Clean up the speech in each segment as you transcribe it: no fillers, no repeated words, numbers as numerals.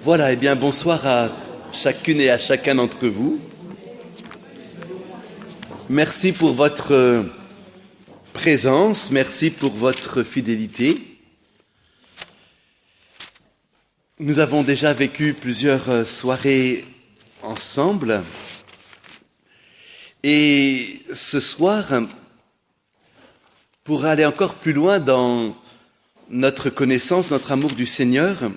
Voilà, eh bien bonsoir à chacune et à chacun d'entre vous. Merci pour votre présence, merci pour votre fidélité. Nous avons déjà vécu plusieurs soirées ensemble et ce soir, pour aller encore plus loin dans notre connaissance, notre amour du Seigneur,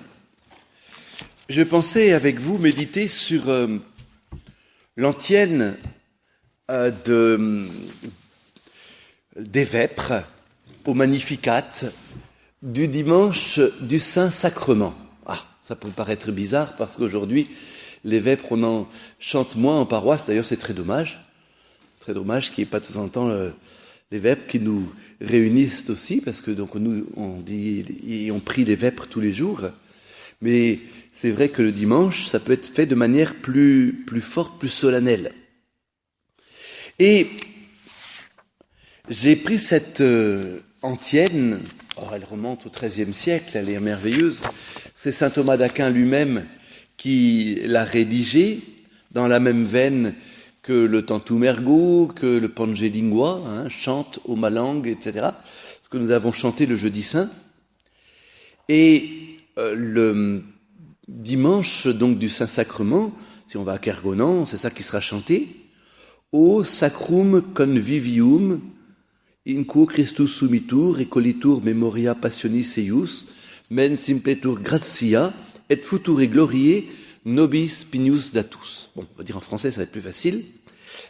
je pensais avec vous méditer sur l'antienne des Vêpres au Magnificat du dimanche du Saint-Sacrement. Ah, ça peut paraître bizarre parce qu'aujourd'hui, les Vêpres, on en chante moins en paroisse. D'ailleurs, c'est très dommage qu'il n'y ait pas de temps en temps les Vêpres qui nous réunissent aussi, parce que donc nous, on dit et on prie les Vêpres tous les jours. Mais c'est vrai que le dimanche, ça peut être fait de manière plus forte, plus solennelle. Et j'ai pris cette antienne, elle remonte au XIIIe siècle, elle est merveilleuse. C'est saint Thomas d'Aquin lui-même qui l'a rédigée dans la même veine que le Tantum Ergo, que le Pange Lingua, chante au Malang, etc. Ce que nous avons chanté le jeudi saint. Et le dimanche donc du Saint-Sacrement, si on va à Kergonan, c'est ça qui sera chanté. O sacrum convivium, in quo Christus sumitur, recolitur memoria passionis eius, men simpletur gratia, et future gloriae nobis pignus datus. Bon, on va dire en français, ça va être plus facile,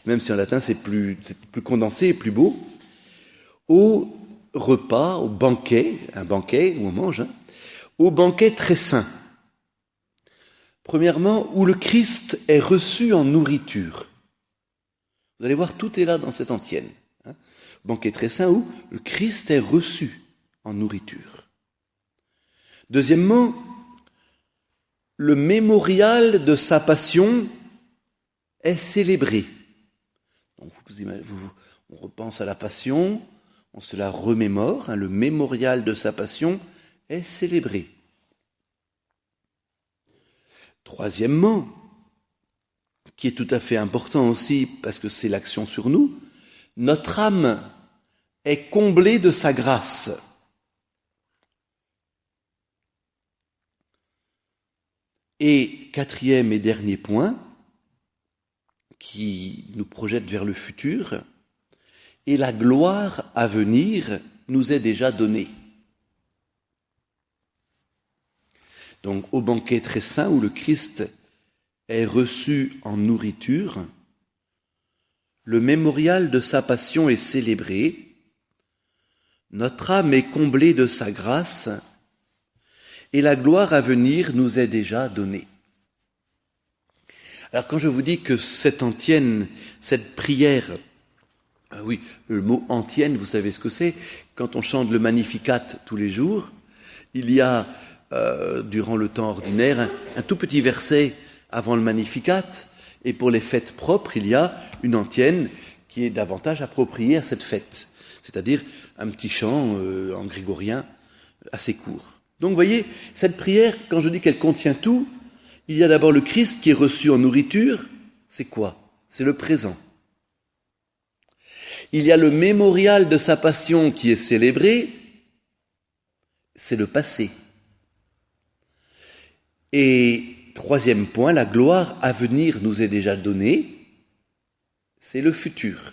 même si en latin c'est plus condensé et plus beau. Au repas, au banquet, un banquet où on mange, au banquet très saint. Premièrement, où le Christ est reçu en nourriture. Vous allez voir, tout est là dans cette antienne. Banquet très saint où le Christ est reçu en nourriture. Deuxièmement, le mémorial de sa passion est célébré. Donc on repense à la passion, on se la remémore, le mémorial de sa passion est célébré. Troisièmement, qui est tout à fait important aussi parce que c'est l'action sur nous, notre âme est comblée de sa grâce. Et quatrième et dernier point, qui nous projette vers le futur, et la gloire à venir nous est déjà donnée. Donc au banquet très saint où le Christ est reçu en nourriture, le mémorial de sa passion est célébré, notre âme est comblée de sa grâce, et la gloire à venir nous est déjà donnée. Alors quand je vous dis que cette antienne, cette prière, oui, le mot antienne, vous savez ce que c'est, quand on chante le Magnificat tous les jours, il y a, durant le temps ordinaire, un tout petit verset avant le Magnificat, et pour les fêtes propres, il y a une antienne qui est davantage appropriée à cette fête, c'est-à-dire un petit chant en grégorien assez court. Donc vous voyez, cette prière, quand je dis qu'elle contient tout, il y a d'abord le Christ qui est reçu en nourriture, c'est quoi ? C'est le présent. Il y a le mémorial de sa passion qui est célébré, c'est le passé. Et troisième point, la gloire à venir nous est déjà donnée, c'est le futur.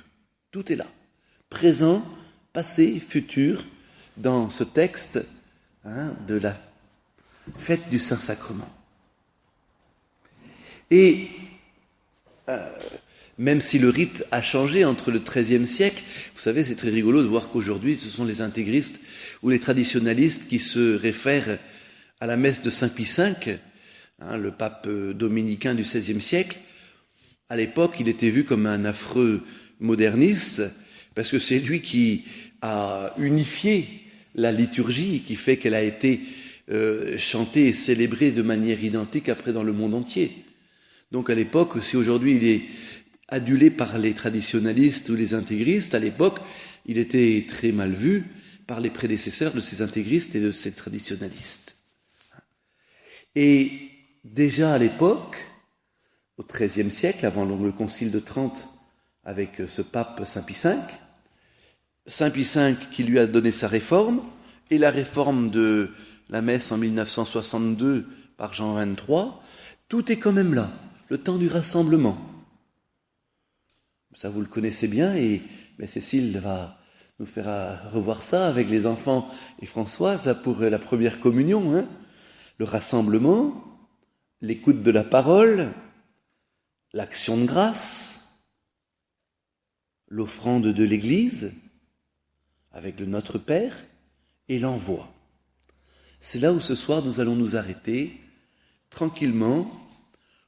Tout est là. Présent, passé, futur, dans ce texte de la fête du Saint-Sacrement. Et même si le rite a changé entre le XIIIe siècle, vous savez, c'est très rigolo de voir qu'aujourd'hui, ce sont les intégristes ou les traditionalistes qui se réfèrent à la messe de Saint Pie V, le pape dominicain du XVIe siècle. À l'époque, il était vu comme un affreux moderniste, parce que c'est lui qui a unifié la liturgie, qui fait qu'elle a été chantée et célébrée de manière identique après dans le monde entier. Donc à l'époque, si aujourd'hui il est adulé par les traditionalistes ou les intégristes, à l'époque, il était très mal vu par les prédécesseurs de ces intégristes et de ces traditionalistes. Et déjà à l'époque, au XIIIe siècle, avant le concile de Trente, avec ce pape Saint Pie V, Saint Pie V qui lui a donné sa réforme, et la réforme de la messe en 1962 par Jean XXIII, tout est quand même là, le temps du rassemblement. Ça, vous le connaissez bien, et Cécile va nous faire revoir ça avec les enfants et Françoise là, pour la première communion. Hein. Le rassemblement, l'écoute de la parole, l'action de grâce, l'offrande de l'Église, avec le Notre Père, et l'envoi. C'est là où ce soir nous allons nous arrêter tranquillement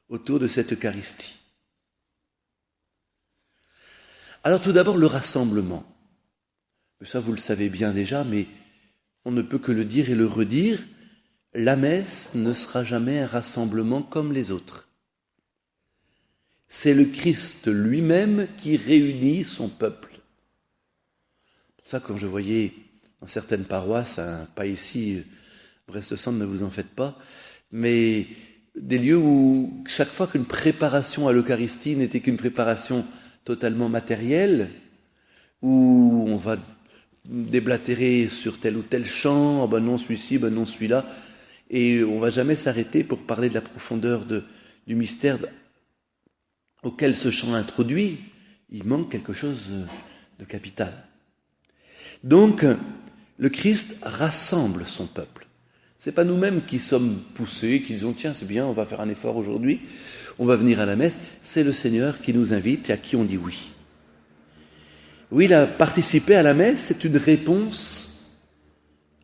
autour de cette Eucharistie. Alors tout d'abord le rassemblement. Ça vous le savez bien déjà, mais on ne peut que le dire et le redire, la messe ne sera jamais un rassemblement comme les autres. C'est le Christ lui-même qui réunit son peuple. C'est pour ça quand je voyais dans certaines paroisses, pas ici, Brest-Centre, ne vous en faites pas, mais des lieux où chaque fois qu'une préparation à l'Eucharistie n'était qu'une préparation totalement matérielle, où on va déblatérer sur tel ou tel chant, oh ben non celui-ci, ben non celui-là, et on ne va jamais s'arrêter pour parler de la profondeur du mystère auquel ce chant introduit, il manque quelque chose de capital. Donc, le Christ rassemble son peuple. Ce n'est pas nous-mêmes qui sommes poussés, qui disons, tiens, c'est bien, on va faire un effort aujourd'hui, on va venir à la messe. C'est le Seigneur qui nous invite et à qui on dit oui. Oui, participer à la messe, c'est une réponse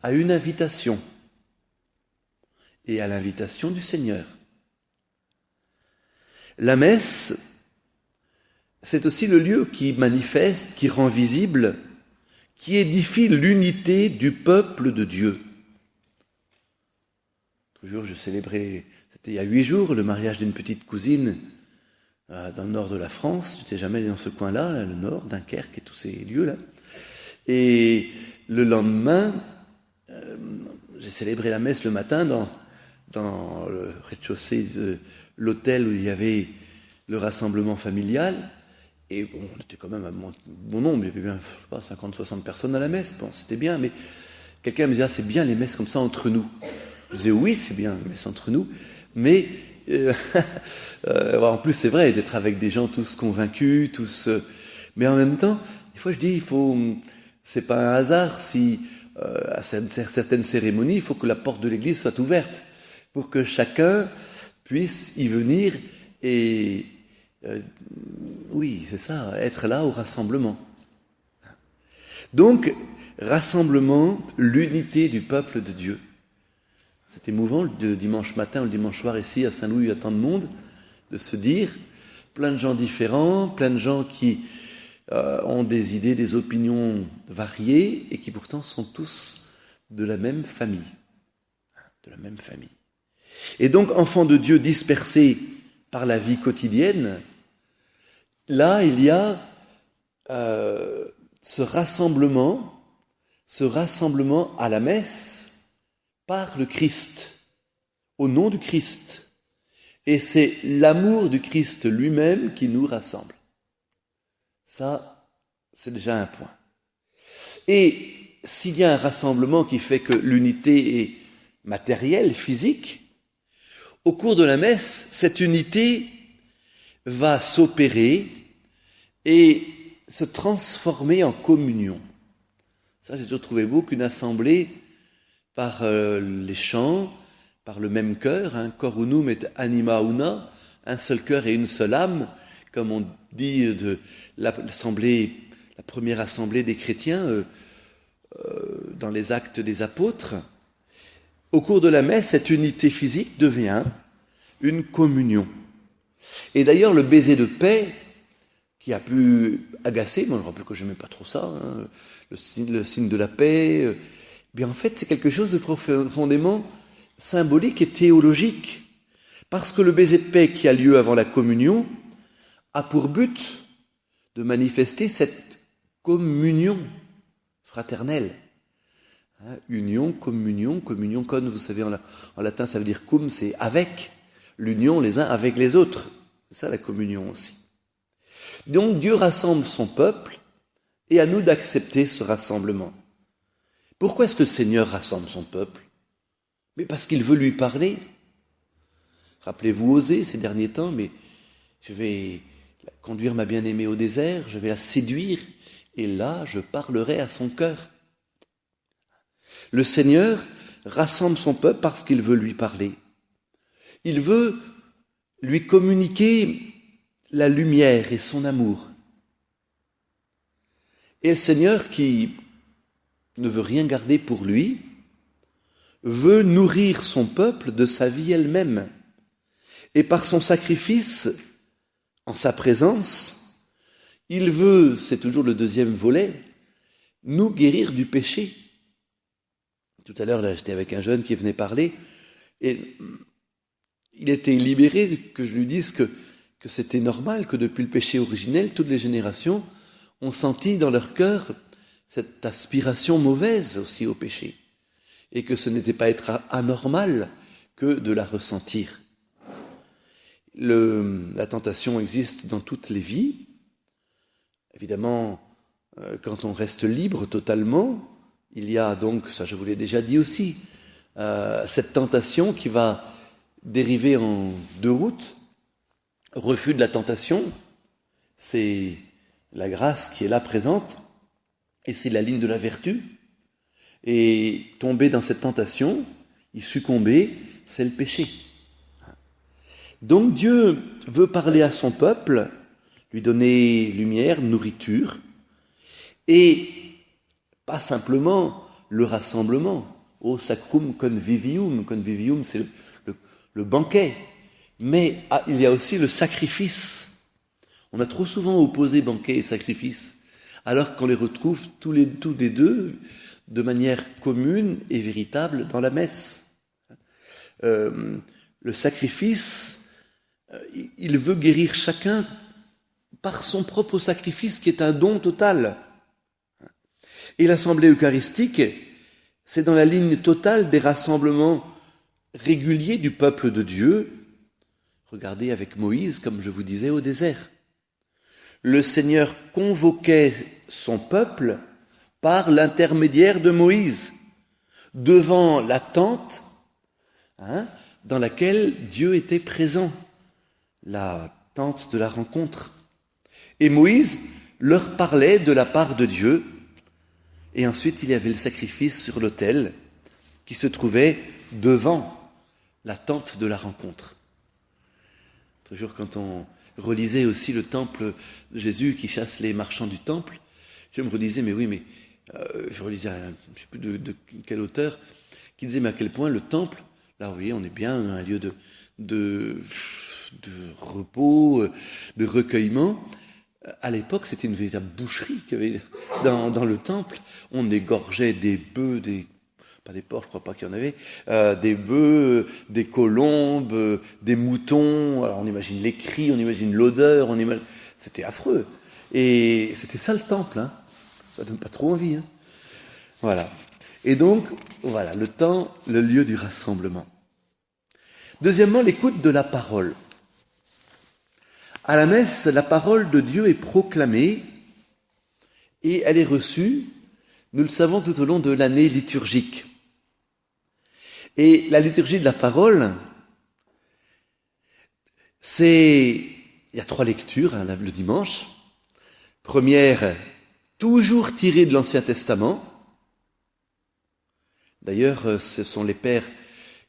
à une invitation et à l'invitation du Seigneur. La messe, c'est aussi le lieu qui manifeste, qui rend visible, qui édifie l'unité du peuple de Dieu. Toujours, je célébrais, c'était il y a 8 jours, le mariage d'une petite cousine dans le nord de la France. Je n'étais jamais allé dans ce coin-là, là, le nord, Dunkerque et tous ces lieux-là. Et le lendemain, j'ai célébré la messe le matin dans le rez-de-chaussée de l'hôtel où il y avait le rassemblement familial. Et bon, on était quand même à bon nombre, il y avait bien, je sais pas, 50-60 personnes à la messe. Bon, c'était bien, mais quelqu'un me disait, c'est bien les messes comme ça entre nous. Je disais, oui, c'est bien les messes entre nous, mais en plus, c'est vrai d'être avec des gens tous convaincus, mais en même temps, des fois je dis, c'est pas un hasard si à certaines cérémonies, il faut que la porte de l'église soit ouverte pour que chacun puisse y venir et oui, c'est ça, être là au rassemblement. Donc, rassemblement, l'unité du peuple de Dieu. C'est émouvant le dimanche matin ou le dimanche soir ici à Saint-Louis, il y a tant de monde, de se dire, plein de gens différents, plein de gens qui ont des idées, des opinions variées et qui pourtant sont tous de la même famille. De la même famille. Et donc, enfants de Dieu dispersés par la vie quotidienne, là, il y a ce rassemblement à la messe par le Christ, au nom du Christ. Et c'est l'amour du Christ lui-même qui nous rassemble. Ça, c'est déjà un point. Et s'il y a un rassemblement qui fait que l'unité est matérielle, physique, au cours de la messe, cette unité va s'opérer et se transformer en communion. Ça, j'ai toujours trouvé beau qu'une assemblée, par les chants, par le même cœur, cor unum et anima una, un seul cœur et une seule âme, comme on dit de la première assemblée des chrétiens dans les actes des apôtres. Au cours de la messe, cette unité physique devient une communion. Et d'ailleurs, le baiser de paix, qui a pu agacer, moi je me rappelle que je n'aimais pas trop ça, le signe de la paix, bien en fait c'est quelque chose de profondément symbolique et théologique. Parce que le baiser de paix qui a lieu avant la communion a pour but de manifester cette communion fraternelle. Union, communion, con, vous savez en latin ça veut dire cum, c'est avec. l'union les uns avec les autres. C'est ça la communion aussi. Donc Dieu rassemble son peuple et à nous d'accepter ce rassemblement. Pourquoi est-ce que le Seigneur rassemble son peuple? Mais parce qu'il veut lui parler. Rappelez-vous Osée ces derniers temps, mais je vais conduire ma bien-aimée au désert, je vais la séduire, et là je parlerai à son cœur. Le Seigneur rassemble son peuple parce qu'il veut lui parler. Il veut lui communiquer la lumière et son amour. Et le Seigneur, qui ne veut rien garder pour lui, veut nourrir son peuple de sa vie elle-même. Et par son sacrifice, en sa présence, il veut, c'est toujours le deuxième volet, nous guérir du péché. Tout à l'heure, là, j'étais avec un jeune qui venait parler, et il était libéré que je lui dise que c'était normal, que depuis le péché originel, toutes les générations ont senti dans leur cœur cette aspiration mauvaise aussi au péché, et que ce n'était pas être anormal que de la ressentir. La tentation existe dans toutes les vies. Évidemment, quand on reste libre totalement, il y a donc, ça je vous l'ai déjà dit aussi, cette tentation qui va dériver en deux routes. Refus de la tentation, c'est la grâce qui est là présente, et c'est la ligne de la vertu. Et tomber dans cette tentation, y succomber, c'est le péché. Donc Dieu veut parler à son peuple, lui donner lumière, nourriture, et pas simplement le rassemblement. O sacrum convivium, convivium c'est le banquet, mais il y a aussi le sacrifice. On a trop souvent opposé banquet et sacrifice, alors qu'on les retrouve tous les deux de manière commune et véritable dans la messe. Le sacrifice, il veut guérir chacun par son propre sacrifice qui est un don total. Et l'assemblée eucharistique, c'est dans la ligne totale des rassemblements réguliers du peuple de Dieu. Regardez avec Moïse, comme je vous disais, au désert. Le Seigneur convoquait son peuple par l'intermédiaire de Moïse, devant la tente dans laquelle Dieu était présent, la tente de la rencontre. Et Moïse leur parlait de la part de Dieu, et ensuite il y avait le sacrifice sur l'autel qui se trouvait devant la tente de la rencontre. L'autre jour, quand on relisait aussi le temple de Jésus qui chasse les marchands du temple, je me redisais, mais oui, mais je relisais, je ne sais plus de quel auteur, qui disait, mais à quel point le temple, là vous voyez, on est bien un lieu de repos, de recueillement. À l'époque, c'était une véritable boucherie qu'il y avait dans le temple. On égorgeait des bœufs, pas des porcs, je crois pas qu'il y en avait, des bœufs, des colombes, des moutons. Alors on imagine les cris, on imagine l'odeur, c'était affreux. Et c'était ça le temple, hein. Ça donne pas trop envie, hein. Voilà. Et donc, voilà, le temps, le lieu du rassemblement. Deuxièmement, l'écoute de la parole. À la messe, la parole de Dieu est proclamée et elle est reçue, nous le savons, tout au long de l'année liturgique. Et la liturgie de la parole, il y a 3 lectures le dimanche. Première, toujours tirée de l'Ancien Testament. D'ailleurs, ce sont les pères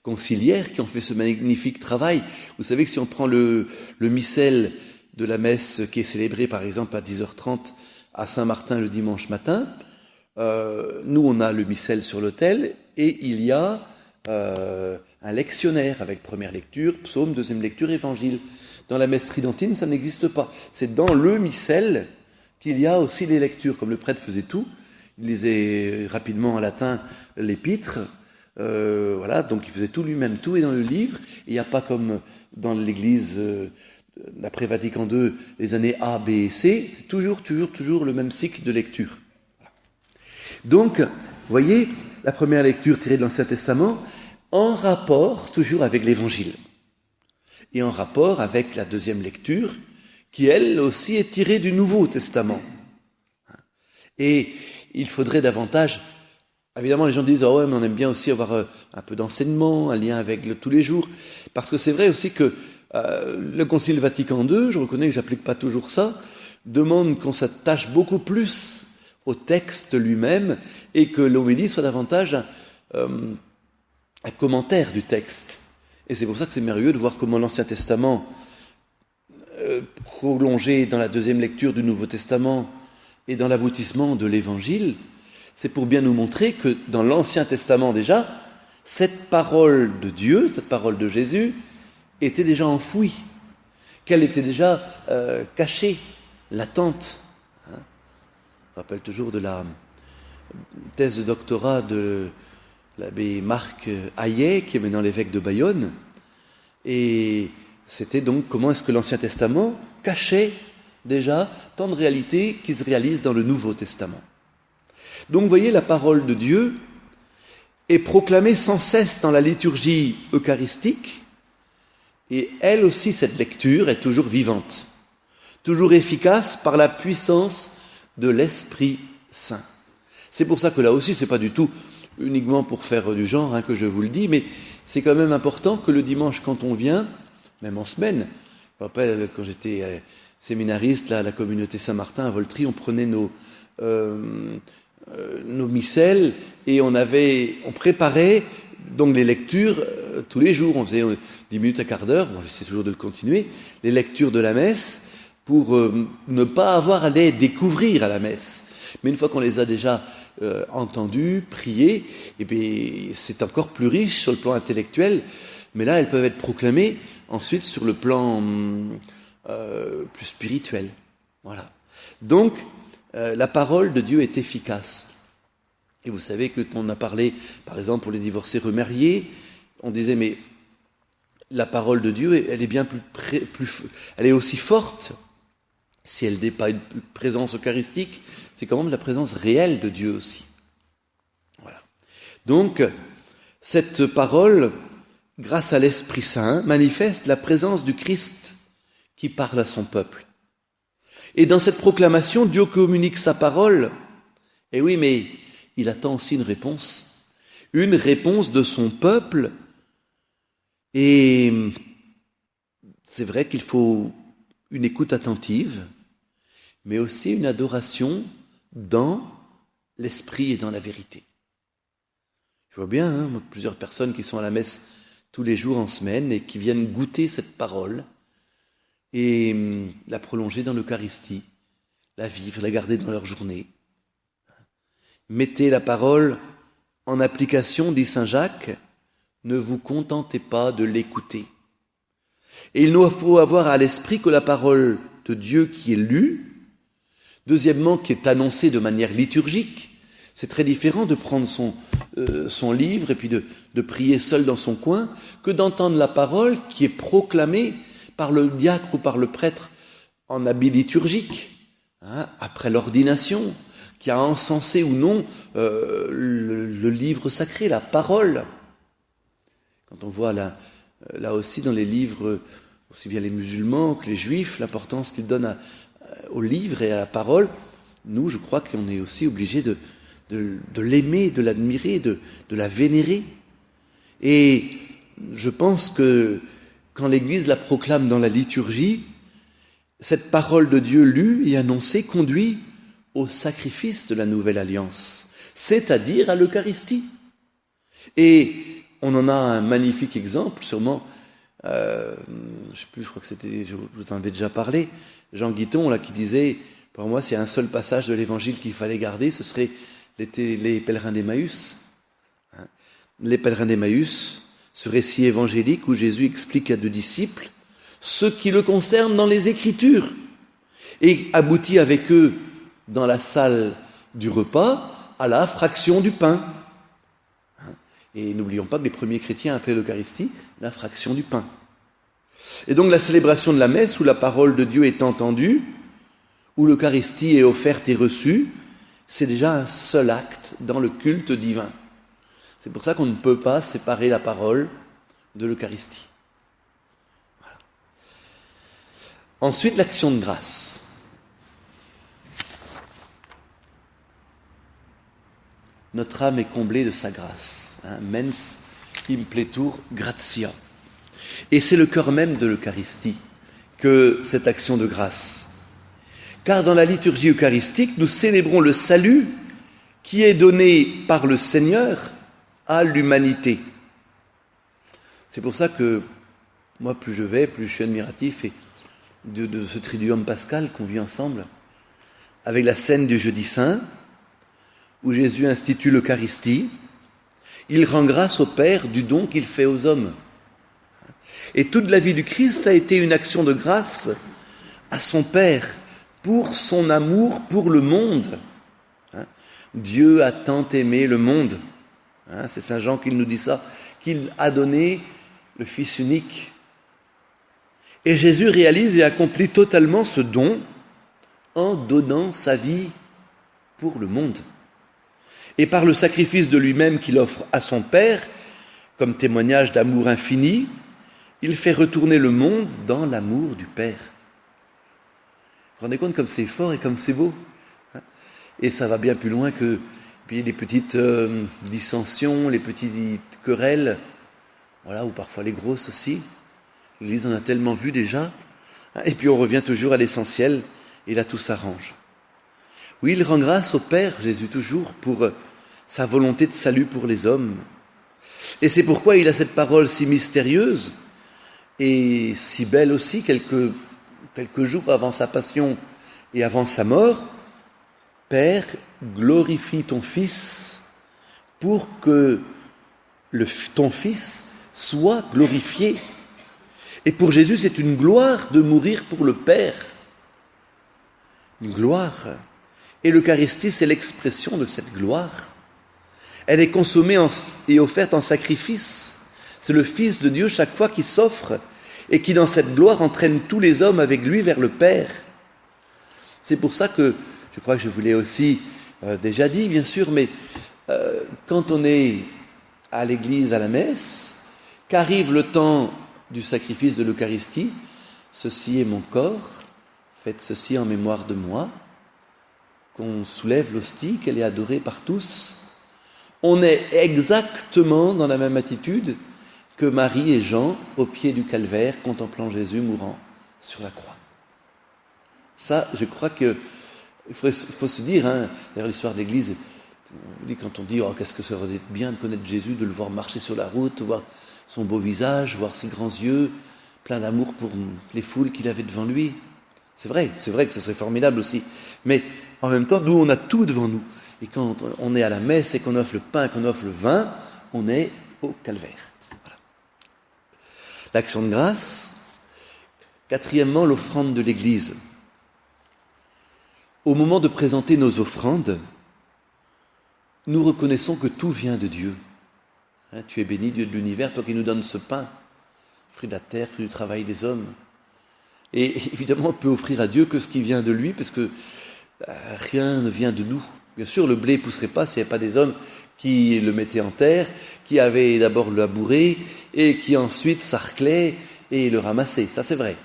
conciliaires qui ont fait ce magnifique travail. Vous savez que si on prend le missel de la messe qui est célébrée par exemple à 10h30 à Saint-Martin le dimanche matin, nous on a le missel sur l'autel et il y a un lectionnaire avec première lecture, psaume, deuxième lecture, évangile. Dans la messe tridentine, ça n'existe pas. C'est dans le missel qu'il y a aussi les lectures, comme le prêtre faisait tout. Il lisait rapidement en latin l'épître, voilà, donc il faisait tout lui-même, tout est dans le livre. Il n'y a pas comme dans l'église d'après Vatican II, les années A, B et C, c'est toujours le même cycle de lecture. Donc, vous voyez, la première lecture tirée de l'Ancien Testament, en rapport toujours avec l'Évangile. et en rapport avec la deuxième lecture, qui elle aussi est tirée du Nouveau Testament. Et il faudrait davantage, évidemment les gens disent « Oh ouais, mais on aime bien aussi avoir un peu d'enseignement, un lien avec tous les jours », parce que c'est vrai aussi que le Concile Vatican II, je reconnais que j'applique pas toujours ça, demande qu'on s'attache beaucoup plus au texte lui-même et que l'homélie soit davantage un commentaire du texte. Et c'est pour ça que c'est merveilleux de voir comment l'Ancien Testament, prolongé dans la deuxième lecture du Nouveau Testament et dans l'aboutissement de l'Évangile, c'est pour bien nous montrer que dans l'Ancien Testament déjà, cette parole de Dieu, cette parole de Jésus, était déjà enfouie, qu'elle était déjà cachée, latente. Je me rappelle toujours de la thèse de doctorat de l'abbé Marc Hayet, qui est maintenant l'évêque de Bayonne, et c'était donc comment est-ce que l'Ancien Testament cachait déjà tant de réalités qui se réalisent dans le Nouveau Testament. Donc vous voyez, la parole de Dieu est proclamée sans cesse dans la liturgie eucharistique, et elle aussi, cette lecture, est toujours vivante, toujours efficace par la puissance de l'Esprit Saint. C'est pour ça que là aussi, c'est pas du tout uniquement pour faire du genre que je vous le dis, mais c'est quand même important que le dimanche, quand on vient, même en semaine, je me rappelle quand j'étais séminariste là, à la communauté Saint-Martin à Voltry, on prenait nos missels et on préparait donc les lectures tous les jours. On faisait 10 minutes à quart d'heure, bon, j'essaie toujours de le continuer, les lectures de la messe pour ne pas avoir à les découvrir à la messe. Mais une fois qu'on les a déjà entendues, priées, et bien, c'est encore plus riche sur le plan intellectuel, mais là elles peuvent être proclamées ensuite sur le plan plus spirituel. Voilà. Donc, la parole de Dieu est efficace. Et vous savez que on a parlé, par exemple, pour les divorcés remariés, on disait, mais la parole de Dieu, elle est bien elle est aussi forte, si elle n'est pas une présence eucharistique, c'est quand même la présence réelle de Dieu aussi. Voilà. Donc, cette parole, grâce à l'Esprit Saint, manifeste la présence du Christ qui parle à son peuple. Et dans cette proclamation, Dieu communique sa parole. Et oui, mais il attend aussi une réponse de son peuple. Et c'est vrai qu'il faut une écoute attentive, mais aussi une adoration dans l'esprit et dans la vérité. Je vois bien plusieurs personnes qui sont à la messe tous les jours en semaine et qui viennent goûter cette parole et la prolonger dans l'Eucharistie, la vivre, la garder dans leur journée. Mettez la parole en application, dit saint Jacques, ne vous contentez pas de l'écouter. Et il nous faut avoir à l'esprit que la parole de Dieu qui est lue, deuxièmement, qui est annoncée de manière liturgique, c'est très différent de prendre son livre et puis de prier seul dans son coin, que d'entendre la parole qui est proclamée par le diacre ou par le prêtre en habit liturgique, après l'ordination, qui a encensé ou non le livre sacré, la parole. Quand on voit là aussi dans les livres, aussi bien les musulmans que les juifs, l'importance qu'ils donnent au livre et à la parole, nous, je crois qu'on est aussi obligés de l'aimer, de l'admirer, de la vénérer. Et je pense que quand l'Église la proclame dans la liturgie, cette parole de Dieu lue et annoncée conduit au sacrifice de la nouvelle alliance, c'est-à-dire à l'Eucharistie. Et on en a un magnifique exemple, sûrement, je ne sais plus, je crois que je vous en avais déjà parlé, Jean Guiton, là, qui disait, pour moi, s'il y a un seul passage de l'Évangile qu'il fallait garder, ce serait les pèlerins d'Emmaüs. Les pèlerins d'Emmaüs, ce récit évangélique où Jésus explique à deux disciples ce qui le concerne dans les Écritures et aboutit avec eux dans la salle du repas à la fraction du pain. Et n'oublions pas que les premiers chrétiens appelaient l'Eucharistie la fraction du pain. Et donc la célébration de la messe où la parole de Dieu est entendue, où l'Eucharistie est offerte et reçue, c'est déjà un seul acte dans le culte divin. C'est pour ça qu'on ne peut pas séparer la parole de l'Eucharistie. Voilà. Ensuite, l'action de grâce. Notre âme est comblée de sa grâce. Mens impletur gratia. Et c'est le cœur même de l'Eucharistie que cette action de grâce. Car dans la liturgie eucharistique, nous célébrons le salut qui est donné par le Seigneur à l'humanité. C'est pour ça que moi, plus je suis admiratif de ce triduum pascal qu'on vit ensemble, avec la scène du Jeudi Saint, où Jésus institue l'Eucharistie. Il rend grâce au Père du don qu'il fait aux hommes. Et toute la vie du Christ a été une action de grâce à son Père, pour son amour pour le monde. Dieu a tant aimé le monde. C'est Saint Jean qui nous dit ça, qu'il a donné le Fils unique. Et Jésus réalise et accomplit totalement ce don en donnant sa vie pour le monde. Et par le sacrifice de lui-même qu'il offre à son Père, comme témoignage d'amour infini, il fait retourner le monde dans l'amour du Père. Vous vous rendez compte comme c'est fort et comme c'est beau, et ça va bien plus loin que puis les petites dissensions, les petites querelles, voilà, ou parfois les grosses aussi. L'Église en a tellement vu déjà, et puis on revient toujours à l'essentiel, et là tout s'arrange. Oui, il rend grâce au Père, Jésus, toujours, pour sa volonté de salut pour les hommes. Et c'est pourquoi il a cette parole si mystérieuse, et si belle aussi, quelques jours avant sa passion et avant sa mort. Père, glorifie ton Fils pour que ton Fils soit glorifié. Et pour Jésus, c'est une gloire de mourir pour le Père. Une gloire. Et l'Eucharistie, c'est l'expression de cette gloire. Elle est consommée et offerte en sacrifice. C'est le Fils de Dieu chaque fois qui s'offre et qui, dans cette gloire, entraîne tous les hommes avec lui vers le Père. C'est pour ça que, je crois que je vous l'ai aussi déjà dit, bien sûr, mais quand on est à l'église, à la messe, qu'arrive le temps du sacrifice de l'Eucharistie, ceci est mon corps, faites ceci en mémoire de moi, qu'on soulève l'hostie, qu'elle est adorée par tous, on est exactement dans la même attitude que Marie et Jean au pied du calvaire, contemplant Jésus mourant sur la croix. Ça, je crois que il faut se dire, d'ailleurs l'histoire de l'Église, quand on dit qu'est-ce que ça aurait été bien de connaître Jésus, de le voir marcher sur la route, de voir son beau visage, voir ses grands yeux, plein d'amour pour les foules qu'il avait devant lui. C'est vrai que ce serait formidable aussi. Mais en même temps, nous, on a tout devant nous. Et quand on est à la messe et qu'on offre le pain, qu'on offre le vin, on est au calvaire. Voilà. L'action de grâce. Quatrièmement, l'offrande de l'Église. Au moment de présenter nos offrandes, nous reconnaissons que tout vient de Dieu. Tu es béni, Dieu de l'univers, toi qui nous donnes ce pain, fruit de la terre, fruit du travail des hommes. Et évidemment, on peut offrir à Dieu que ce qui vient de lui, parce que rien ne vient de nous. Bien sûr, le blé ne pousserait pas s'il n'y avait pas des hommes qui le mettaient en terre, qui avaient d'abord labouré, et qui ensuite sarclaient et le ramassaient. Ça, c'est vrai.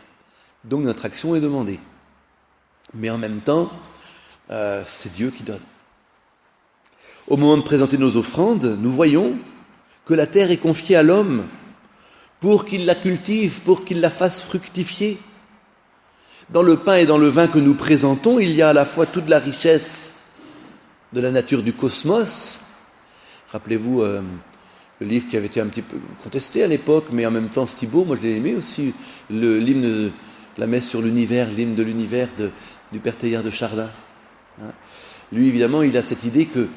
Donc notre action est demandée. Mais en même temps, c'est Dieu qui donne. Au moment de présenter nos offrandes, nous voyons que la terre est confiée à l'homme pour qu'il la cultive, pour qu'il la fasse fructifier. Dans le pain et dans le vin que nous présentons, il y a à la fois toute la richesse de la nature du cosmos. Rappelez-vous le livre qui avait été un petit peu contesté à l'époque, mais en même temps si beau, moi je l'ai aimé aussi, l'hymne de la messe sur l'univers, l'hymne de l'univers du Père Teilhard de Chardin. Lui, évidemment, il a cette idée que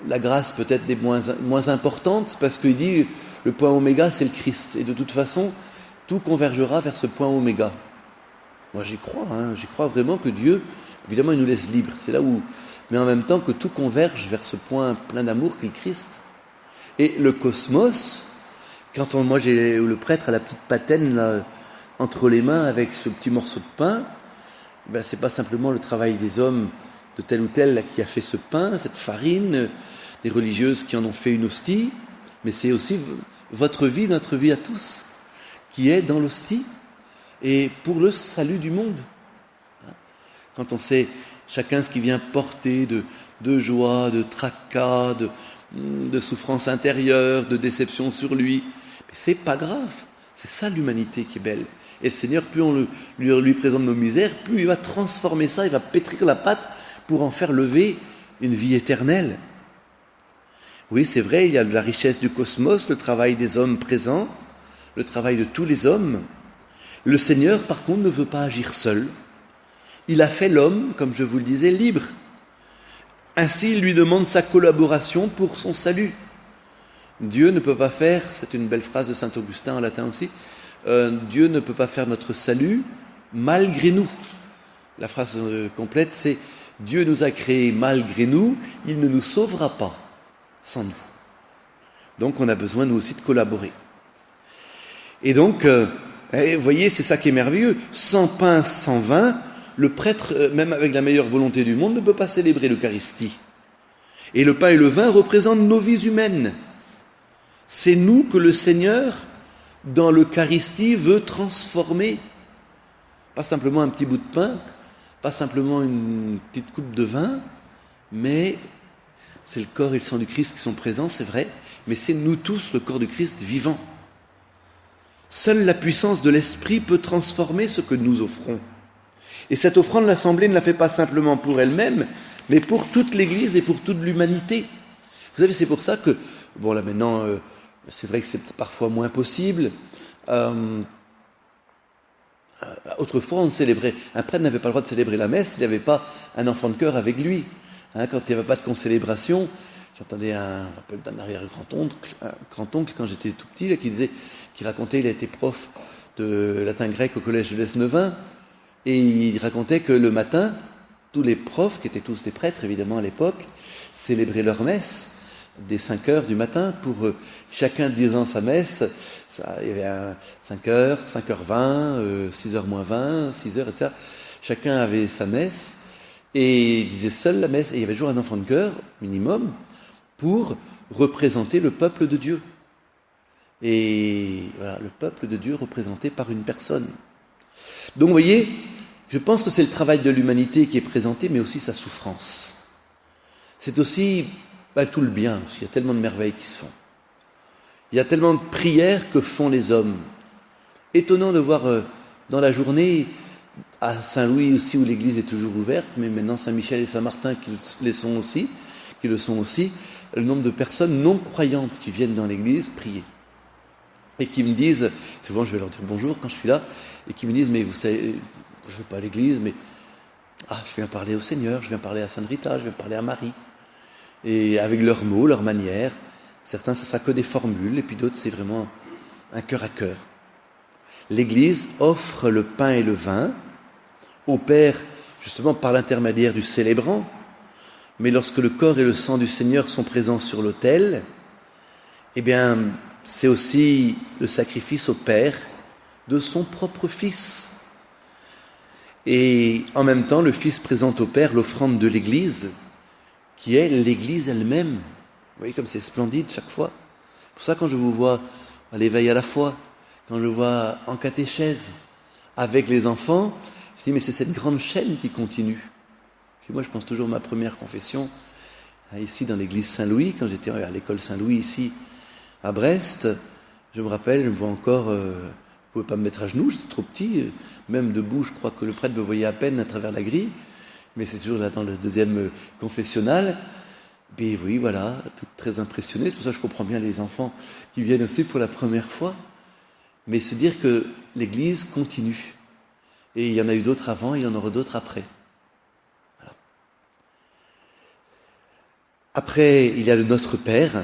la grâce peut être des moins importante, parce qu'il dit le point oméga, c'est le Christ. Et de toute façon, tout convergera vers ce point oméga. Moi, j'y crois vraiment que Dieu, évidemment, il nous laisse libres. C'est là où, mais en même temps que tout converge vers ce point plein d'amour qu'est le Christ. Et le cosmos, moi j'ai le prêtre à la petite patène là, entre les mains avec ce petit morceau de pain, c'est pas simplement le travail des hommes de tel ou tel là, qui a fait ce pain, cette farine, des religieuses qui en ont fait une hostie, mais c'est aussi votre vie, notre vie à tous, qui est dans l'hostie. et pour le salut du monde. Quand on sait chacun ce qui vient porter de joie, de tracas, de souffrance intérieure, de déception sur lui, mais c'est pas grave. C'est ça l'humanité qui est belle. Et le Seigneur, plus on lui présente nos misères, plus il va transformer ça, il va pétrir la pâte pour en faire lever une vie éternelle. Oui, c'est vrai, il y a la richesse du cosmos, le travail des hommes présents, le travail de tous les hommes. Le Seigneur, par contre, ne veut pas agir seul. Il a fait l'homme, comme je vous le disais, libre. Ainsi, il lui demande sa collaboration pour son salut. Dieu ne peut pas faire, c'est une belle phrase de saint Augustin en latin aussi, Dieu ne peut pas faire notre salut malgré nous. La phrase complète, c'est « Dieu nous a créés malgré nous, il ne nous sauvera pas sans nous ». Donc on a besoin nous aussi de collaborer. Et donc, vous voyez, c'est ça qui est merveilleux. Sans pain, sans vin, le prêtre, même avec la meilleure volonté du monde, ne peut pas célébrer l'Eucharistie. Et le pain et le vin représentent nos vies humaines. C'est nous que le Seigneur, dans l'Eucharistie, veut transformer. Pas simplement un petit bout de pain, pas simplement une petite coupe de vin, mais c'est le corps et le sang du Christ qui sont présents, c'est vrai, mais c'est nous tous, le corps du Christ vivant. Seule la puissance de l'Esprit peut transformer ce que nous offrons. Et cette offrande, l'Assemblée ne la fait pas simplement pour elle-même, mais pour toute l'Église et pour toute l'humanité. Vous savez, c'est pour ça que, bon là maintenant, c'est vrai que c'est parfois moins possible. Autrefois, on célébrait, un prêtre n'avait pas le droit de célébrer la messe s'il n'avait pas un enfant de chœur avec lui. Quand il n'y avait pas de concélébration, j'entendais un arrière-grand-oncle, quand j'étais tout petit, là, qui racontait, il a été prof de latin-grec au collège de l'Esnevin, et il racontait que le matin, tous les profs, qui étaient tous des prêtres évidemment à l'époque, célébraient leur messe dès 5 heures du matin pour chacun disant sa messe. Il y avait 5h, 5h20, 6h moins 20, 6h, etc. Chacun avait sa messe et il disait seule la messe. Et il y avait toujours un enfant de chœur, minimum, pour représenter le peuple de Dieu. Et voilà, le peuple de Dieu représenté par une personne. Donc vous voyez, je pense que c'est le travail de l'humanité qui est présenté, mais aussi sa souffrance. C'est aussi tout le bien, il y a tellement de merveilles qui se font. Il y a tellement de prières que font les hommes. Étonnant de voir dans la journée, à Saint-Louis aussi, où l'église est toujours ouverte, mais maintenant Saint-Michel et Saint-Martin qui le sont aussi, le nombre de personnes non croyantes qui viennent dans l'église prier. Et qui me disent, souvent je vais leur dire bonjour quand je suis là, et qui me disent, mais vous savez, je ne vais pas à l'église, mais je viens parler au Seigneur, je viens parler à Sainte Rita, je viens parler à Marie. Et avec leurs mots, leurs manières, certains ce sera que des formules, et puis d'autres c'est vraiment un cœur à cœur. L'Église offre le pain et le vin au Père, justement par l'intermédiaire du célébrant, mais lorsque le corps et le sang du Seigneur sont présents sur l'autel, eh bien, c'est aussi le sacrifice au Père de son propre Fils. Et en même temps, le Fils présente au Père l'offrande de l'Église, qui est l'Église elle-même. Vous voyez comme c'est splendide chaque fois. C'est pour ça quand je vous vois à l'éveil à la foi, quand je vois en catéchèse avec les enfants, je dis mais c'est cette grande chaîne qui continue. Puis moi je pense toujours à ma première confession, ici dans l'église Saint-Louis, quand j'étais à l'école Saint-Louis ici à Brest, je me rappelle, je me vois encore, je ne pouvais pas me mettre à genoux, j'étais trop petit, même debout je crois que le prêtre me voyait à peine à travers la grille, mais c'est toujours là dans le deuxième confessionnal. Et oui, voilà, tout très impressionné. C'est pour ça que je comprends bien les enfants qui viennent aussi pour la première fois. Mais se dire que l'Église continue. Et il y en a eu d'autres avant, et il y en aura d'autres après. Voilà. Après, il y a le Notre Père.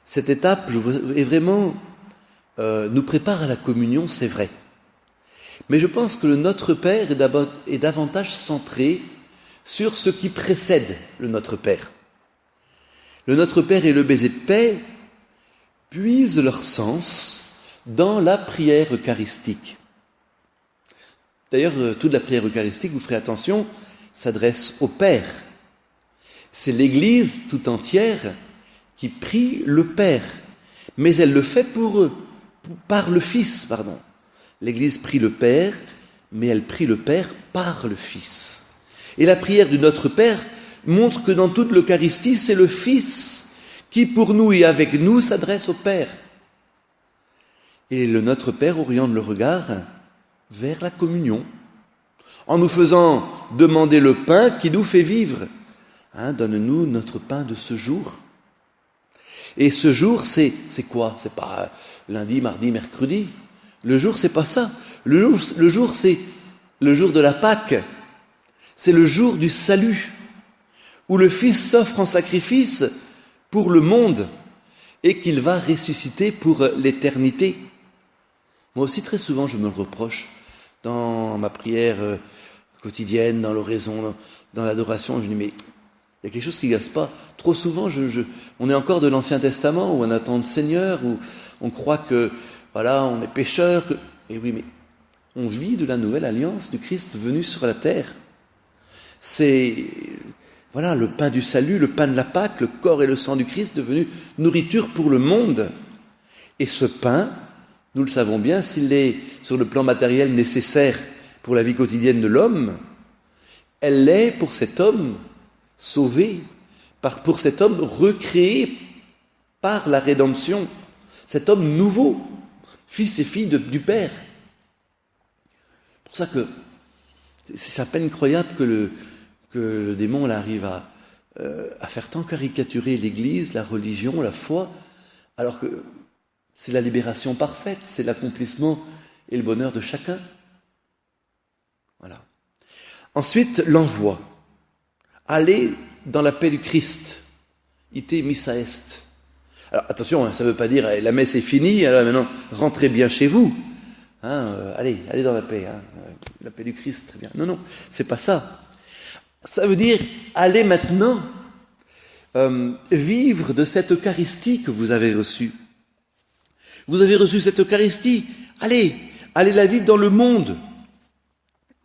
Cette étape est vraiment nous prépare à la communion, c'est vrai. Mais je pense que le Notre Père est davantage centré sur ce qui précède le Notre Père. Le Notre Père et le baiser de paix puisent leur sens dans la prière eucharistique. D'ailleurs, toute la prière eucharistique, vous ferez attention, s'adresse au Père. C'est l'Église tout entière qui prie le Père, mais elle le fait pour eux, par le Fils, pardon. L'Église prie le Père, mais elle prie le Père par le Fils. Et la prière du Notre Père montre que dans toute l'Eucharistie, c'est le Fils qui, pour nous et avec nous, s'adresse au Père. Et le Notre Père oriente le regard vers la communion, en nous faisant demander le pain qui nous fait vivre. Donne-nous notre pain de ce jour. Et ce jour, c'est quoi? C'est pas lundi, mardi, mercredi. Le jour, c'est pas ça. Le jour, c'est le jour de la Pâque. C'est le jour du salut, où le Fils s'offre en sacrifice pour le monde et qu'il va ressusciter pour l'éternité. Moi aussi, très souvent, je me le reproche dans ma prière quotidienne, dans l'oraison, dans l'adoration. Je me dis, mais il y a quelque chose qui ne gasse pas. Trop souvent, on est encore de l'Ancien Testament, où on attend le Seigneur, où on croit que, voilà, on est pécheur. Et oui, mais on vit de la nouvelle alliance du Christ venu sur la terre. C'est, voilà, le pain du salut, le pain de la Pâque, le corps et le sang du Christ devenu nourriture pour le monde. Et ce pain, nous le savons bien, s'il est sur le plan matériel nécessaire pour la vie quotidienne de l'homme, elle l'est pour cet homme sauvé, pour cet homme recréé par la rédemption, cet homme nouveau, fils et fille du Père. C'est pour ça que c'est à peine croyable que le démon là, arrive à faire tant caricaturer l'Église, la religion, la foi, alors que c'est la libération parfaite, c'est l'accomplissement et le bonheur de chacun. Voilà. Ensuite, l'envoi. Allez dans la paix du Christ. Ite missa est. Alors attention, ça ne veut pas dire la messe est finie, alors maintenant rentrez bien chez vous. Allez dans la paix. La paix du Christ, très bien. Non, c'est pas ça. Ça veut dire allez maintenant vivre de cette Eucharistie que vous avez reçue. Vous avez reçu cette Eucharistie, allez la vivre dans le monde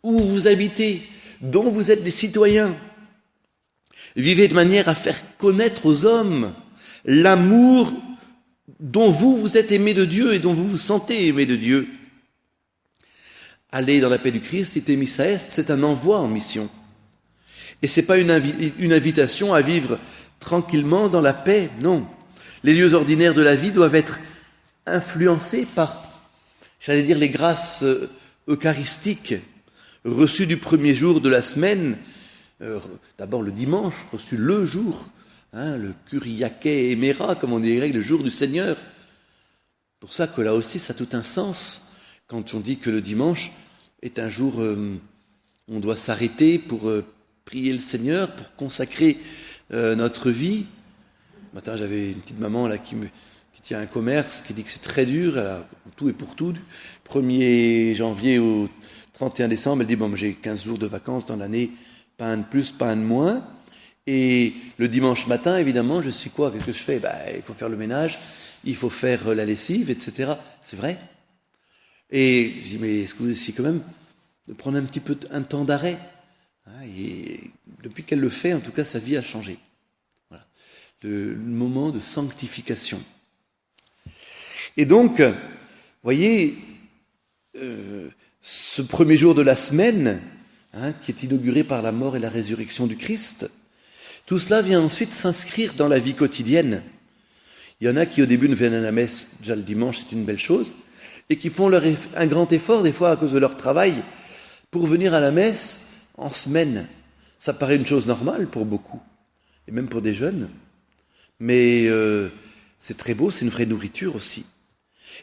où vous habitez, dont vous êtes les citoyens. Vivez de manière à faire connaître aux hommes l'amour dont vous êtes aimés de Dieu et dont vous vous sentez aimés de Dieu. Aller dans la paix du Christ, ite missa est, c'est un envoi en mission. Et ce n'est pas une invitation à vivre tranquillement dans la paix, non. Les lieux ordinaires de la vie doivent être influencés par, j'allais dire, les grâces eucharistiques reçues du premier jour de la semaine, d'abord le dimanche, reçu le jour, le Kyriake Emera, comme on dit les Grecs, le jour du Seigneur. Pour ça que là aussi, ça a tout un sens, quand on dit que le dimanche est un jour où on doit s'arrêter pour prier le Seigneur, pour consacrer notre vie. Ce matin, j'avais une petite maman là qui tient un commerce, qui dit que c'est très dur, elle a tout et pour tout, du 1er janvier au 31 décembre, elle dit, bon, j'ai 15 jours de vacances dans l'année, pas un de plus, pas un de moins. Et le dimanche matin, évidemment, je suis quoi? Qu'est-ce que je fais? Il faut faire le ménage, il faut faire la lessive, etc. C'est vrai. Et je dis, mais est-ce que vous essayez quand même de prendre un temps d'arrêt? Et depuis qu'elle le fait, en tout cas, sa vie a changé. Voilà. Le moment de sanctification. Et donc, voyez, ce premier jour de la semaine, qui est inauguré par la mort et la résurrection du Christ, tout cela vient ensuite s'inscrire dans la vie quotidienne. Il y en a qui au début ne viennent à la messe, déjà le dimanche c'est une belle chose, et qui font un grand effort, des fois à cause de leur travail, pour venir à la messe en semaine. Ça paraît une chose normale pour beaucoup, et même pour des jeunes, mais c'est très beau, c'est une vraie nourriture aussi.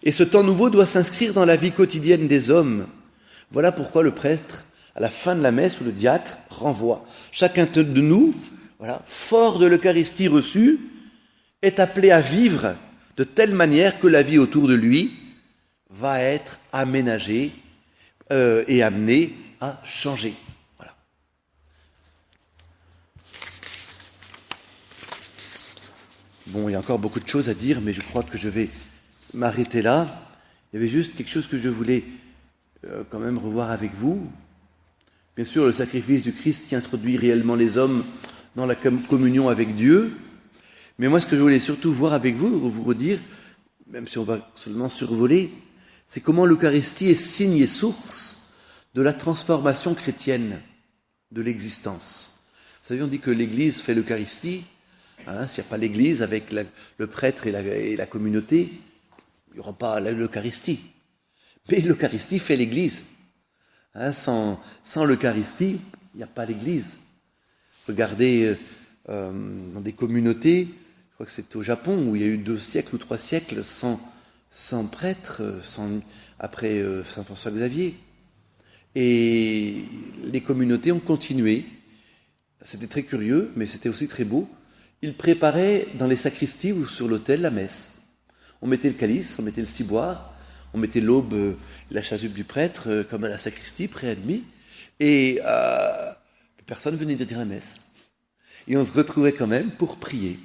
Et ce temps nouveau doit s'inscrire dans la vie quotidienne des hommes. Voilà pourquoi le prêtre, à la fin de la messe, ou le diacre, renvoie. Chacun de nous, voilà, fort de l'Eucharistie reçue, est appelé à vivre de telle manière que la vie autour de lui va être aménagée et amenée à changer. Voilà. Bon, il y a encore beaucoup de choses à dire, mais je crois que je vais m'arrêter là. Il y avait juste quelque chose que je voulais quand même revoir avec vous. Bien sûr, le sacrifice du Christ qui introduit réellement les hommes dans la communion avec Dieu. Mais moi, ce que je voulais surtout voir avec vous, vous redire, même si on va seulement survoler, c'est comment l'Eucharistie est signe et source de la transformation chrétienne de l'existence. Vous savez, on dit que l'Église fait l'Eucharistie. S'il n'y a pas l'Église avec le prêtre et la communauté, il n'y aura pas l'Eucharistie. Mais l'Eucharistie fait l'Église. Sans l'Eucharistie, il n'y a pas l'Église. Regardez dans des communautés, je crois que c'est au Japon, où il y a eu 2 siècles ou 3 siècles sans prêtre, après Saint François Xavier. Et les communautés ont continué. C'était très curieux, mais c'était aussi très beau. Ils préparaient dans les sacristies ou sur l'autel la messe. On mettait le calice, on mettait le ciboire, on mettait l'aube, la chasuble du prêtre, comme à la sacristie, près à demi, et personne venait de dire la messe. Et on se retrouvait quand même pour prier,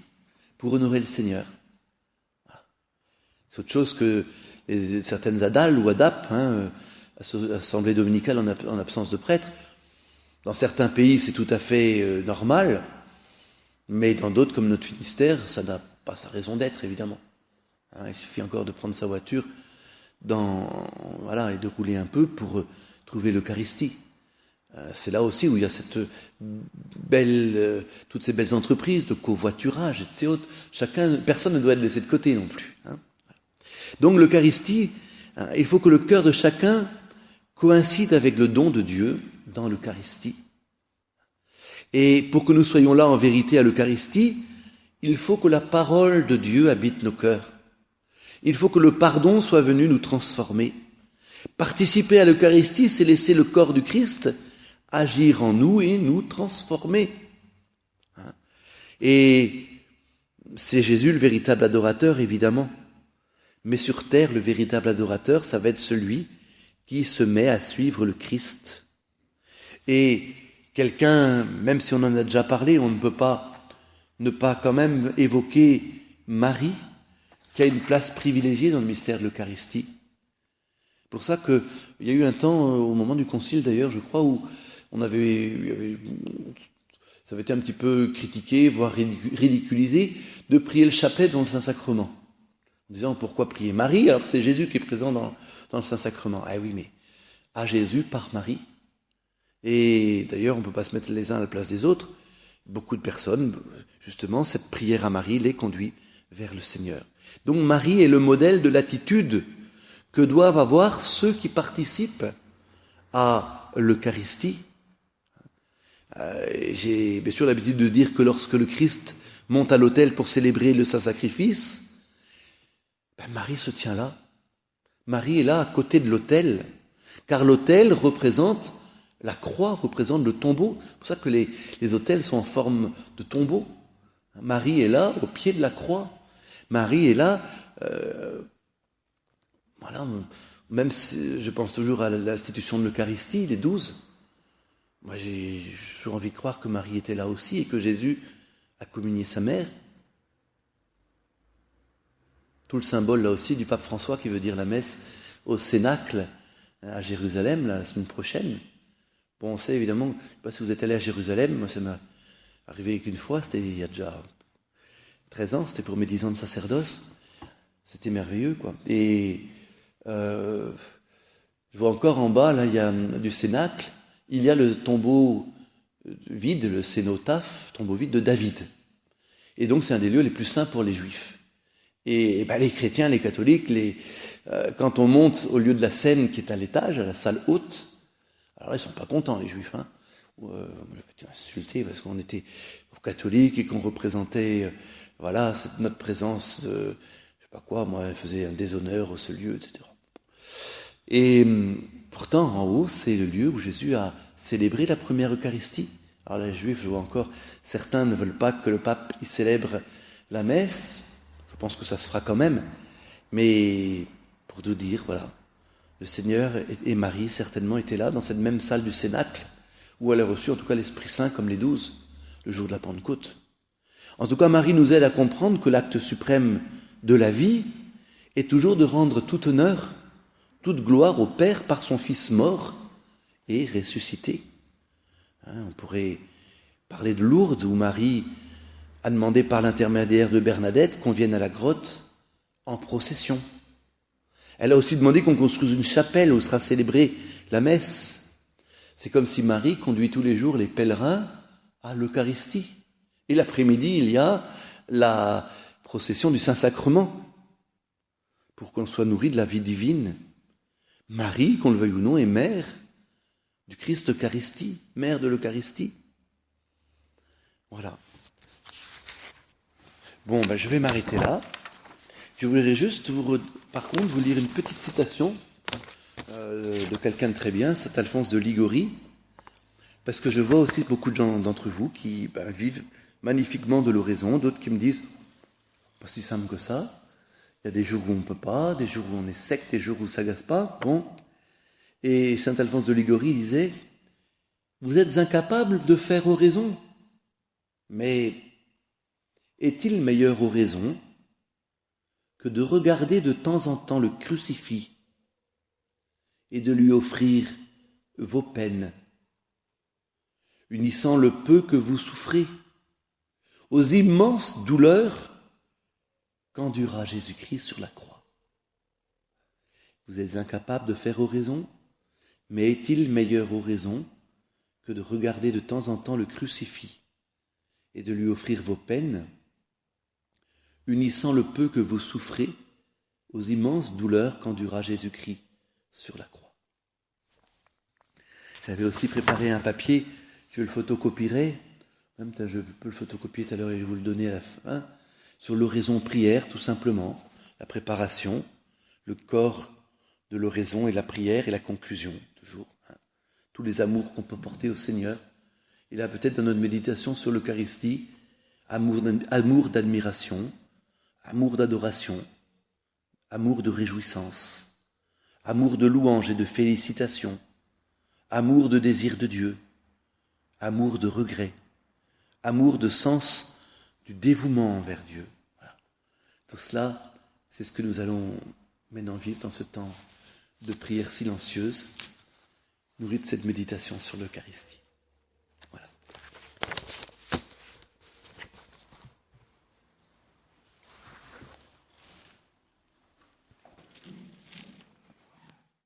pour honorer le Seigneur. C'est autre chose que certaines ADAL ou ADAP, assemblée dominicale en absence de prêtre. Dans certains pays, c'est tout à fait normal, mais dans d'autres, comme notre Finistère, ça n'a pas sa raison d'être, évidemment. Il suffit encore de prendre sa voiture et de rouler un peu pour trouver l'Eucharistie. C'est là aussi où il y a toutes ces belles entreprises de covoiturage, etc. Personne ne doit être laissé de côté non plus. Donc l'Eucharistie, il faut que le cœur de chacun coïncide avec le don de Dieu dans l'Eucharistie. Et pour que nous soyons là en vérité à l'Eucharistie, il faut que la parole de Dieu habite nos cœurs. Il faut que le pardon soit venu nous transformer. Participer à l'Eucharistie, c'est laisser le corps du Christ agir en nous et nous transformer. Et c'est Jésus le véritable adorateur, évidemment. Mais sur terre, le véritable adorateur, ça va être celui qui se met à suivre le Christ. Et quelqu'un, même si on en a déjà parlé, on ne peut pas ne pas quand même évoquer Marie, qui a une place privilégiée dans le mystère de l'Eucharistie. C'est pour ça qu'il y a eu un temps, au moment du Concile d'ailleurs, je crois, où ça avait été un petit peu critiqué, voire ridiculisé, de prier le chapelet devant le Saint-Sacrement. En disant, pourquoi prier Marie alors que c'est Jésus qui est présent dans le Saint-Sacrement? Ah oui, mais à Jésus par Marie. Et d'ailleurs, on ne peut pas se mettre les uns à la place des autres. Beaucoup de personnes, justement, cette prière à Marie les conduit vers le Seigneur. Donc Marie est le modèle de l'attitude que doivent avoir ceux qui participent à l'Eucharistie. J'ai bien sûr l'habitude de dire que lorsque le Christ monte à l'autel pour célébrer le Saint-Sacrifice, Marie se tient là. Marie est là à côté de l'autel, car l'autel représente, la croix représente le tombeau. C'est pour ça que les autels sont en forme de tombeau. Marie est là, au pied de la croix. Marie est là, même si je pense toujours à l'institution de l'Eucharistie, les 12. Moi, j'ai toujours envie de croire que Marie était là aussi et que Jésus a communié sa mère. Tout le symbole, là aussi, du pape François qui veut dire la messe au Cénacle à Jérusalem, la semaine prochaine. Bon, on sait évidemment, je ne sais pas si vous êtes allé à Jérusalem, moi ça m'est arrivé qu'une fois, c'était il y a déjà 13 ans, c'était pour mes 10 ans de sacerdoce. C'était merveilleux, quoi. Et je vois encore en bas, là, il y a du Cénacle, il y a le tombeau vide, le cénotaphe, tombeau vide de David. Et donc c'est un des lieux les plus saints pour les Juifs. Et les chrétiens, les catholiques, quand on monte au lieu de la scène qui est à l'étage, à la salle haute, alors là, ils sont pas contents, les Juifs. On m'a fait insulter parce qu'on était catholiques et qu'on représentait, notre présence de, je sais pas quoi, moi, elle faisait un déshonneur à ce lieu, etc. Et pourtant, en haut, c'est le lieu où Jésus a célébré la première Eucharistie. Alors les Juifs, je vois encore, certains ne veulent pas que le pape y célèbre la messe. Je pense que ça se fera quand même. Mais pour tout dire, le Seigneur et Marie certainement étaient là, dans cette même salle du Cénacle, où elle a reçu en tout cas l'Esprit Saint comme les 12, le jour de la Pentecôte. En tout cas, Marie nous aide à comprendre que l'acte suprême de la vie est toujours de rendre tout honneur, toute gloire au Père par son Fils mort et ressuscité. On pourrait parler de Lourdes, où Marie a demandé par l'intermédiaire de Bernadette qu'on vienne à la grotte en procession. Elle a aussi demandé qu'on construise une chapelle où sera célébrée la messe. C'est comme si Marie conduit tous les jours les pèlerins à l'Eucharistie. Et l'après-midi, il y a la procession du Saint-Sacrement pour qu'on soit nourri de la vie divine. Marie, qu'on le veuille ou non, est mère du Christ Eucharistie, mère de l'Eucharistie. Voilà. Bon, je vais m'arrêter là. Je voudrais juste, par contre, vous lire une petite citation de quelqu'un de très bien, Saint Alphonse de Liguori, parce que je vois aussi beaucoup de gens d'entre vous qui vivent magnifiquement de l'oraison, d'autres qui me disent, pas si simple que ça, il y a des jours où on ne peut pas, des jours où on est sec, des jours où ça gasse pas, bon. Et Saint Alphonse de Liguori disait, vous êtes incapables de faire oraison, mais est-il meilleure oraison que de regarder de temps en temps le crucifix et de lui offrir vos peines, unissant le peu que vous souffrez aux immenses douleurs qu'endura Jésus-Christ sur la croix. Vous êtes incapables de faire oraison, mais est-il meilleure oraison que de regarder de temps en temps le crucifix et de lui offrir vos peines, unissant le peu que vous souffrez aux immenses douleurs qu'endura Jésus-Christ sur la croix. J'avais aussi préparé un papier, je le photocopierai, même je peux le photocopier tout à l'heure et je vais vous le donner à la fin, sur l'oraison prière, tout simplement, la préparation, le corps de l'oraison et la prière et la conclusion, toujours. Tous les amours qu'on peut porter au Seigneur. Et là, peut-être dans notre méditation sur l'Eucharistie, amour d'admiration, amour d'adoration, amour de réjouissance, amour de louange et de félicitations, amour de désir de Dieu, amour de regret, amour de sens du dévouement envers Dieu. Voilà. Tout cela, c'est ce que nous allons maintenant vivre dans ce temps de prière silencieuse, nourrie de cette méditation sur l'Eucharistie.